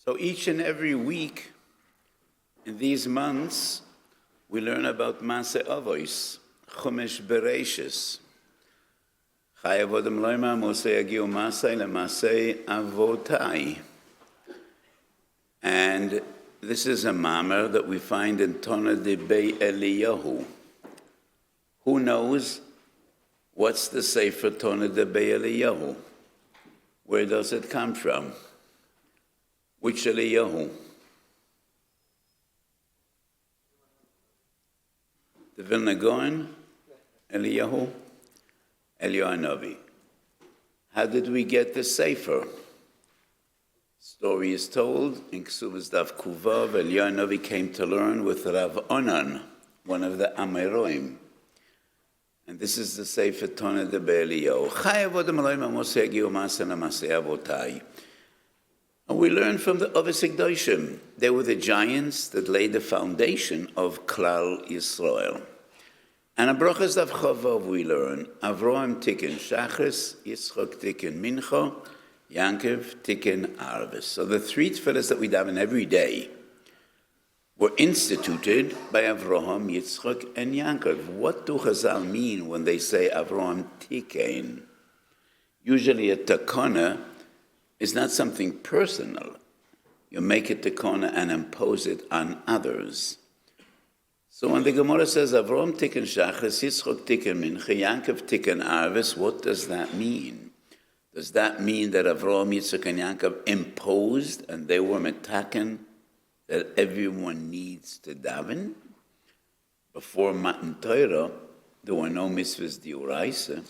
So each and every week in these months, we learn about Maseh Avos, Chumash Bereshis. Chayei Vodem Loima Moshe Yagiu Maseh LeMaseh Avotai. And this is a mamar that we find in Tona de Bei Eliyahu. Who knows what's the Sefer Tona de Bei Eliyahu? Where does it come from? Which Eliyahu? The Vilna Gaon, Eliyahu, Eliyahu Hanavi. How did we get the Sefer? Story is told in Ksubas Daf Kuvav, Eliyahu Hanavi came to learn with Rav Onan, one of the Amoraim. And this is the Sefer Tona de Bei Eliyahu. Chayei Vodem Elohim Moshe Yagiu Maseh LeMaseh Avotai. And we learn from the Ovis Hikdoshim. They were the giants that laid the foundation of Klal Yisrael. And in Brachas Daf Chavav we learn, Avraham Tikkun Shachris, Yitzchak Tikkun Mincha, Yankov Tikkun Arvis. So the three tefillas that we daven every day were instituted by Avraham, Yitzchak, and Yankov. What do Chazal mean when they say Avraham Tikkun? Usually a takana is not something personal. You make a takana and impose it on others. So when the Gemara says Avraham Tikkun Shachris, Yitzchak Tikkun Mincha, Yankov Tikkun Arvis, what does that mean? Does that mean that Avraham, Yitzchak, and Yankov imposed and they were metaken that everyone needs to daven? Before Matan Torah, there were no mitzvahs d'oraisa,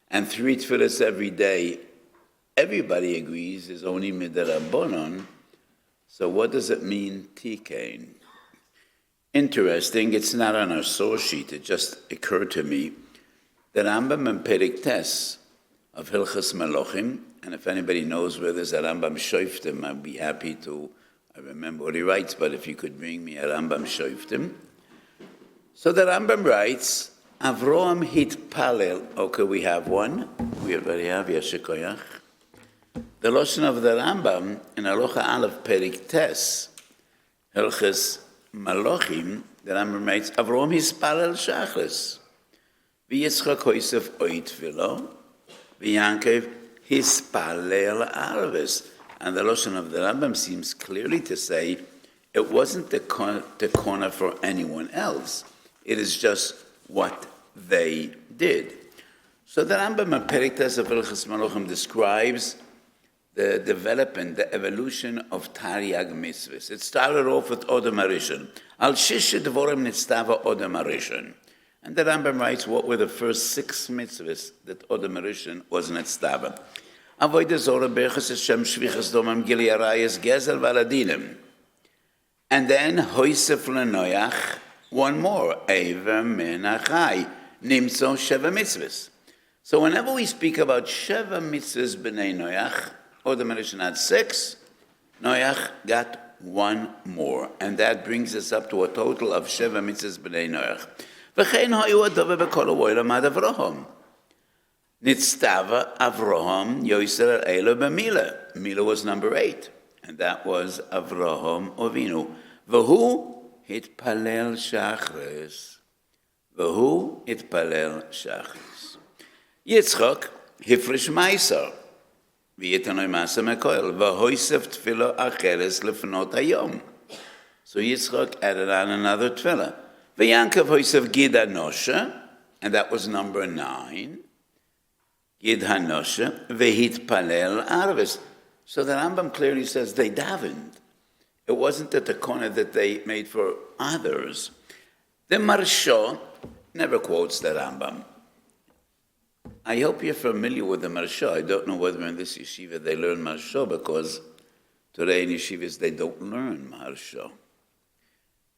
and three tefillas every day, everybody agrees, is only mid'Rabbanan. So what does it mean, Tikain? Interesting, it's not on our source sheet, it just occurred to me that Rambam and Perek Tes of Hilchas Melochim, and if anybody knows where there's a Rambam Shoftim, I'd be happy to, I remember what he writes, but if you could bring me a Rambam Shoftim. So the Rambam writes, Avraham hitpalel. Okay, we have one. We already have Yeshikoyach. The Lashon of the Rambam in Halacha Aleph Perek Tes, Hilchas Melochim, the Rambam writes, Avraham hitpalel shachris. V'Yitzchak hoisef oit v'lo. V'Yankov hispalel arvis. And the Lashon of the Rambam seems clearly to say it wasn't the corner for anyone else. It is just what they did. So the Rambam in Perek Tes of Hilchas Melochim describes the development, the evolution of Tariag mitzvahs. It started off with Odom Harishon. Al Shish Dvorim Nitztava Odom Harishon. And the Rambam writes what were the first 6 mitzvahs that Odom Harishon was Nitztava. Avodah Zorah, Berachas Hashem, Shvichas Domam, Gili Arayas, Gezel Valadinim. And then Hoisef Lenoyach, one more, Eiver Menachai, Nimtzo Sheva Mitzvahs. So whenever we speak about Sheva Mitzvahs B'nei Noach, Odom Harishon had 6, Noach got 1 more. And that brings us up to a total of Sheva Mitzvahs B'nei Noach. V'chein hoyu adove b'kol ha'olam ad Avraham. Nitztava Avraham Yoser Elo b'Mila. Mila was number 8, and that was Avraham Avinu. V'hu hitpalel shachris. V'hu hitpalel shachris. Yitzchak hifresh meiser. V'yitanoi masa mekoel. V'hoisef tefillah acheres lefnot hayom. So Yitzchak added on another tefillah. V'Yankov hoisef gid hanosha, and that was number 9. Gid hanosha, v'hitpalel arvis. So the Rambam clearly says they davened. It wasn't that the corner that they made for others. The Marsha never quotes the Rambam. I hope you're familiar with the Marsha. I don't know whether in this yeshiva they learn Marsha, because today in yeshivas they don't learn Marsha.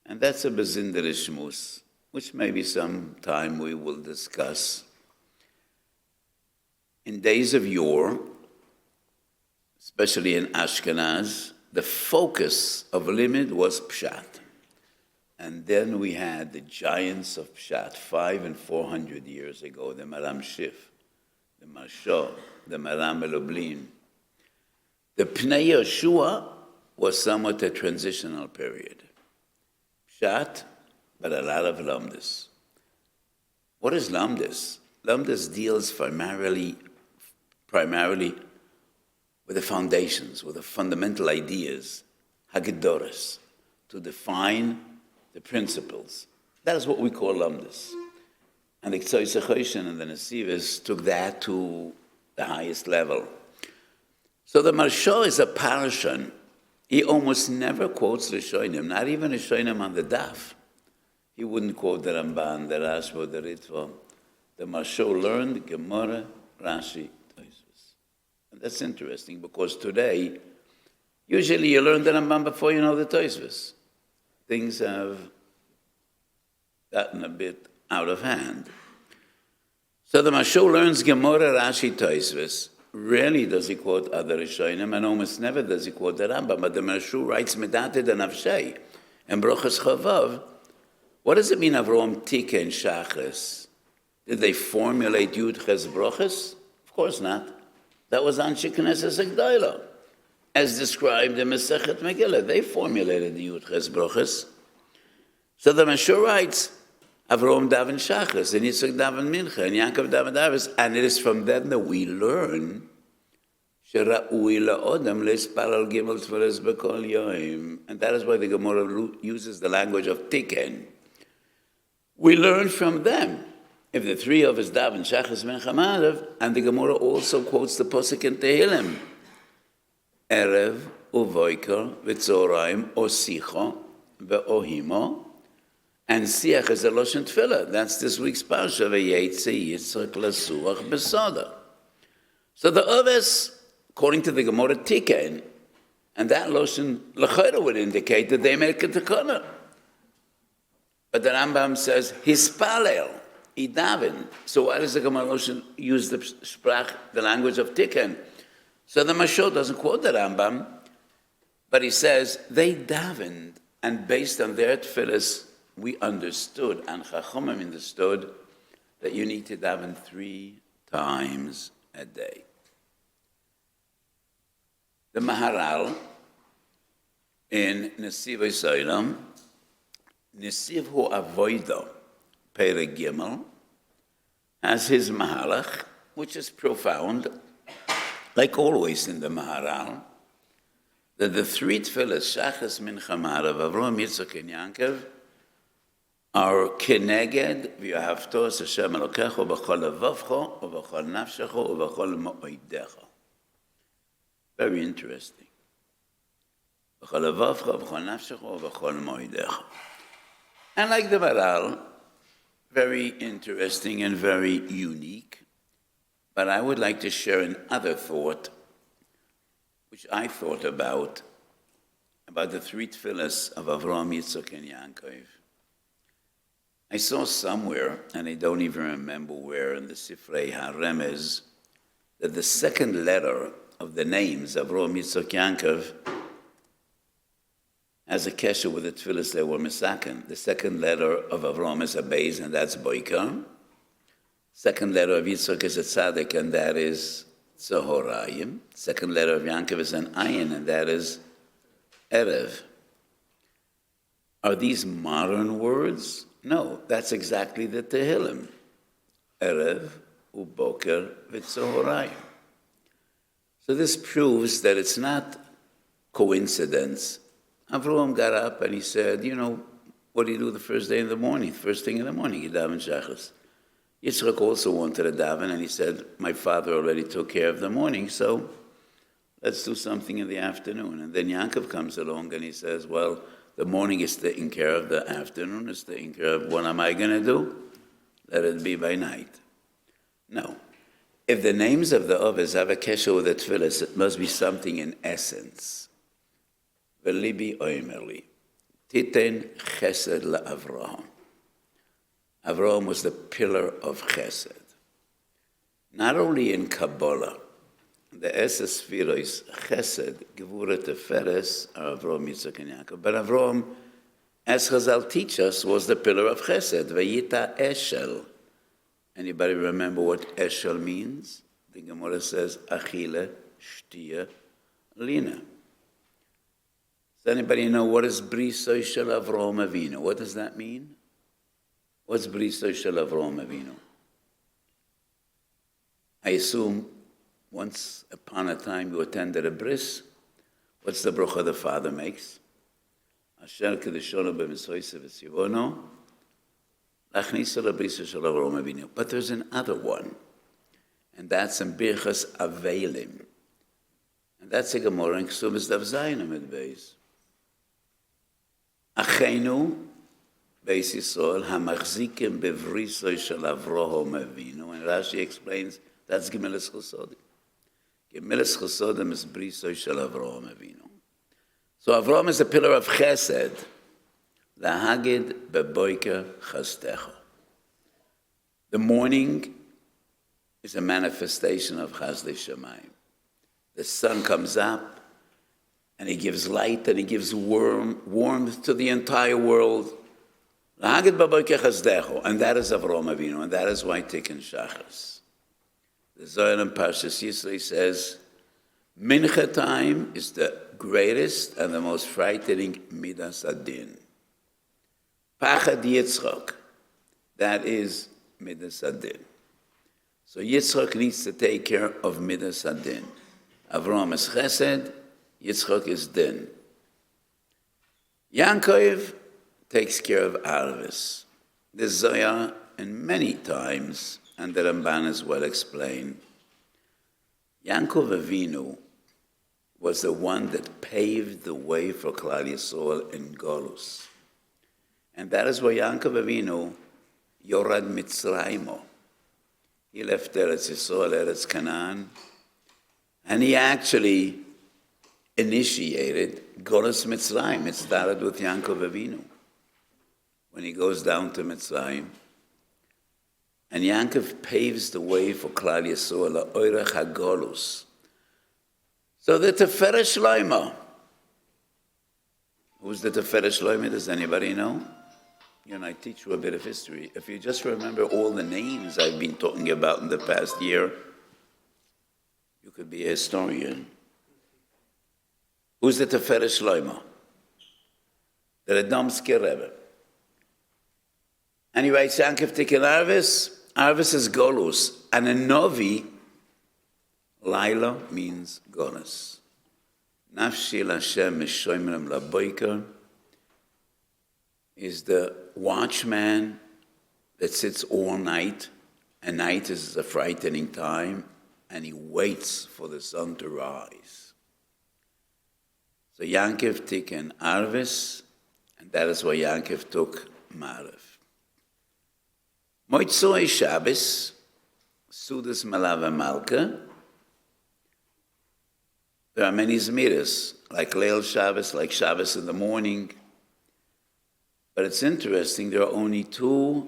And that's a bezinderish shmus, which maybe sometime we will discuss. In days of yore, especially in Ashkenaz, the focus of limit was Pshat. And then we had the giants of Pshat, 500 and 400 years ago, the Maram Shif, the Marsha, the Maram Eloblin. The Pnei Yeshua was somewhat a transitional period. Pshat, but a lot of lamdas. What is lamdas? Lamdas deals primarily with the foundations, with the fundamental ideas, hagedoros, to define the principles. That is what we call lamdas. And the Chayei and the Nesivos took that to the highest level. So the Marsha is a Parshan. He almost never quotes Rishonim, not even Rishonim on the daf. He wouldn't quote the Ramban, the Rashba, the Ritva. The Marsha learned Gemara, Rashi, Tosfos. And that's interesting because today, usually you learn the Ramban before you know the Tosfos. Things have gotten a bit out of hand. So the Marsha learns Gemara, Rashi, Tosfos. Rarely does he quote other Rishonim, and almost never does he quote the Rambam. But the Marsha writes Medate de Nafshei and Brochas Chavav. What does it mean, Avrom Tika and Shachris? Did they formulate Yud Ches Brochas? Of course not. That was Anshe Knesses Agdayla, as described in Masechet Megillah. They formulated the Yud Ches Brochas. So the Marsha writes Avrom Daven Shachris, and Yitzchak Daven Mincha, and Yaakov Daven Davis, and it is from them that we learn Shera'ui la'odam le'isparal gimel tefillas b'kol yoim, and that is why the Gemara uses the language of tiken. We learn from them. If the three of us daven Shachris Mincha Ma'ariv, and the Gemara also quotes the Posuk in Tehillim, Erev uvoiker v'tzoraim o sicho ve'ohimo. And Siach is a Loshen Tefillah. That's this week's Parsha. V'yetze Yitzchak l'suach b'soda. So the others, according to the Gemara Tiken, and that Loshen L'chayra would indicate that they make a tekana. But the Rambam says, Hispalel, he daven. So why does the Gemara Loshen use the sprach, the language of Tiken? So the Mashal doesn't quote the Rambam, but he says, they davened, and based on their tefillahs, we understood, and Chachamim understood, that you need to daven 3 times a day. The Maharal in Nesiv Yisraelim, Nesiv Hu Avoida, Perek Gimel, has his Mahalach, which is profound, like always in the Maharal, that the 3 tefillahs, Shachas Mincha Ma'ariv, Avrom, Yitzchak, and Yaakov, are keneged v'yahavto es Hashem Elokecho b'chol levavcho u'b'chol nafshecho u'b'chol mo'odecho. Very interesting. B'chol levavcho u'b'chol nafshecho u'b'chol mo'odecho. And like the Maharal, very interesting and very unique. But I would like to share another thought, which I thought about the 3 tefillahs of Avram, Yitzchak, and Yaakov. I saw somewhere, and I don't even remember where, in the Sifrei HaRemez, that the second letter of the names of Avram, Yitzchak, Yaakov has a kesher with the tefillahs they were misaken. The second letter of Avram is a beis, and that's boikar. Second letter of Yitzchak is a tzaddik, and that is tzohorayim. Second letter of Yaakov is an ayin, and that is erev. Are these modern words? No, that's exactly the Tehillim. Erev, uboker, v'tzohorayim. So this proves that it's not coincidence. Avram got up and he said, what do you do the first day in the morning? First thing in the morning, you daven Shachas. Yitzchak also wanted to daven, and he said, my father already took care of the morning, so let's do something in the afternoon. And then Yaakov comes along and he says, well, the morning is taken care of, the afternoon is taken care of. What am I going to do? Let it be by night. No. If the names of the others have a kesher with the tefillahs, it must be something in essence. V'libi oimerli, titen chesed la'Avraham. Avraham was the pillar of chesed. Not only in Kabbalah, the Eses Sfiros, Chesed, Gevura Teferes, are Avraham, Yitzchak, and Yaakov. But Avraham, as Chazal teach us, was the pillar of Chesed, Vayita Eshel. Anybody remember what Eshel means? The Gemara says, Achile, Shtia, Lina. Does anybody know what is Brisoy Shel Avraham Avinu? What does that mean? What's Brisoy Shel Avraham Avinu? I assume once upon a time you attended a bris. What's the bracha the father makes? Asher kedushono b'misoyse v'tzivono lachniso lebriso shel Avraham Avinu. But there's another one, and that's in Birchas Avelim, and that's a Gemara in Ksubas Dav Zayin Amid Beis. Achenu Beis Yisrael hamachzikim bevriso shel Avraham Avinu, and Rashi explains that's Gemilas Chosodim. Gemilas Chosodim is briso shel Avraham Avinu. So Avraham is a pillar of chesed. Lahagid beboiker chastecha. The morning is a manifestation of chasdei shamayim. The sun comes up, and he gives light, and he gives warmth to the entire world. Lahagid beboiker chastecha, and that is Avraham Avinu, and that is why Tikkun Shachas. The Zohar in Parshas Yisro says, Mincha time is the greatest and the most frightening midas adin. Pachad Yitzchak, that is midas adin. So Yitzchak needs to take care of midas adin. Avraham is chesed, Yitzchak is din. Yankov takes care of arvis. The Zohar, and many times, and the Ramban is well explained, Yankov Avinu was the one that paved the way for Klal Yisrael in Golus. And that is why Yankov Avinu, Yorad Mitzraymo, he left Eretz Yisrael, Eretz Canaan, and he actually initiated Golus Mitzrayim. It started with Yankov Avinu. When he goes down to Mitzrayim, and Yankov paves the way for Klal Yisrael, Oirach HaGolus. So the Teferet Shlomo. Who's the Teferet Shlomo? Does anybody know? You know, I teach you a bit of history. If you just remember all the names I've been talking about in the past year, you could be a historian. Who's the Teferet Shlomo? The Radomsky Rebbe. And he writes, Yankov Tikkun Arvis. Arvis is Golus. And a Novi, Laila means Golus. Nafshi Lashem Mishoimrim Laboiker is the watchman that sits all night. And night is a frightening time, and he waits for the sun to rise. So Yankov Tikkun Arvis, and that is why Yankov took Marav. Moitzoi Shabbos, Sudas Malava Malka. There are many Zmiras, like Leil Shabbos, like Shabbos in the morning. But it's interesting, there are only two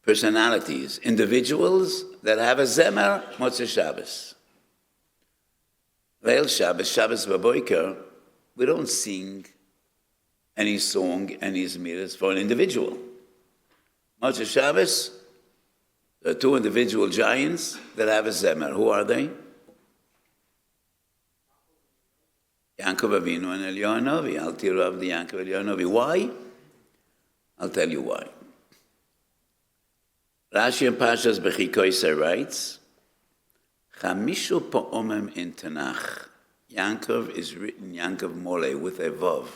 personalities, individuals that have a Zemer, Motzei Shabbos. Leil Shabbos, Shabbos Baboiker, we don't sing any song, any Zmiras for an individual. Motzei Shabbos, there are two individual giants that have a Zemer. Who are they? Yankov Avinu and Eliyahu Hanavi. Al Tirav the Yankov Eliyahu Hanavi. Why? I'll tell you why. Rashi in Parshas Bechikoyse writes, Chamishu po'omem in Tanakh. Yankov is written Yankov Mole with a Vav.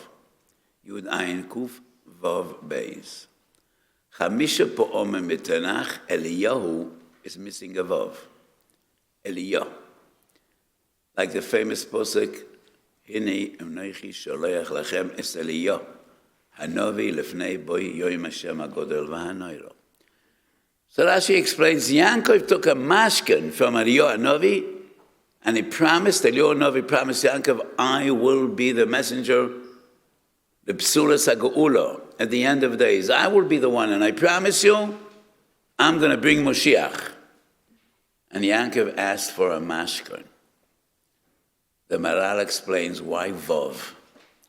Yud Ayin Kuf Vav Beis. Chamisha po'omem in Tanakh, Eliyahu is missing a Vav. Eliyahu. Like the famous posuk, Hine Emneichi Sholeach Lachem Es Eliyahu. Hanovi Lefnei Boi Yoim Hashem HaGodel V'Hanoiro. So Rashi explains, Yankov took a mashkan from Eliyahu Hanavi, and he promised, Eliyahu Hanavi promised Yankov, I will be the messenger, the Psulas HaGeula, at the end of days. I will be the one, and I promise you, I'm going to bring Moshiach. And Yankov asked for a mashkan. The Maral explains why Vav,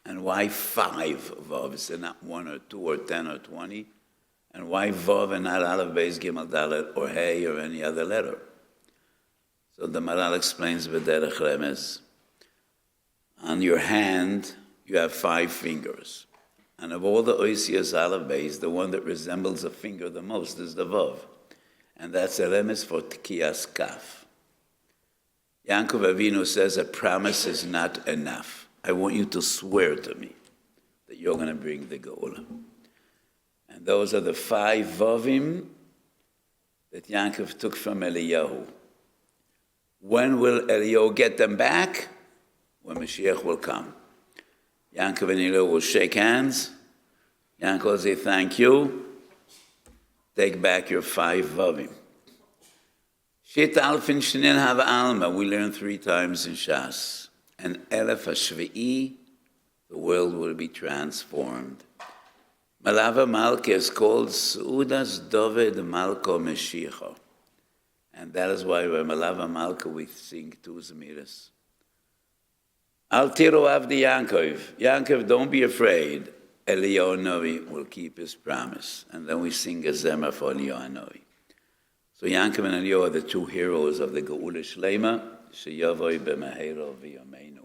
and why 5 Vavs, and not 1 or 2 or 10 or 20, and why Vav and not Aleph, Beis, Gimel, Dalet, or Hey, or any other letter. So the Maral explains V'derech Remez. On your hand, you have 5 fingers. And of all the Oisias Alabes, the one that resembles a finger the most is the Vav. And that's a remes for Tkiyas Kaf. Yaakov Avinu says a promise is not enough. I want you to swear to me that you're going to bring the Geula. And those are the 5 Vavim that Yaakov took from Eliyahu. When will Eliyahu get them back? When Mashiach will come. Yaakov and Eliyahu will shake hands. Yaakov will say, thank you. Take back your 5 Vavim. Shit alfin shnin have alma. We learn 3 times in Shas. And elef hashvi'i, the world will be transformed. Malava Malka is called Su'udas Dovid Malko Meshicha. And that is why when Malava Malka we sing 2 Zemiras. Al tiru avdi Yaakov. Yaakov, don't be afraid. Eliyahu Novi will keep his promise. And then we sing a Zema for Eliyahu Novi. So Yaakov and Eliyahu are the 2 heroes of the Geula Shlema. Sheyavoi b'mehero v'yameinu.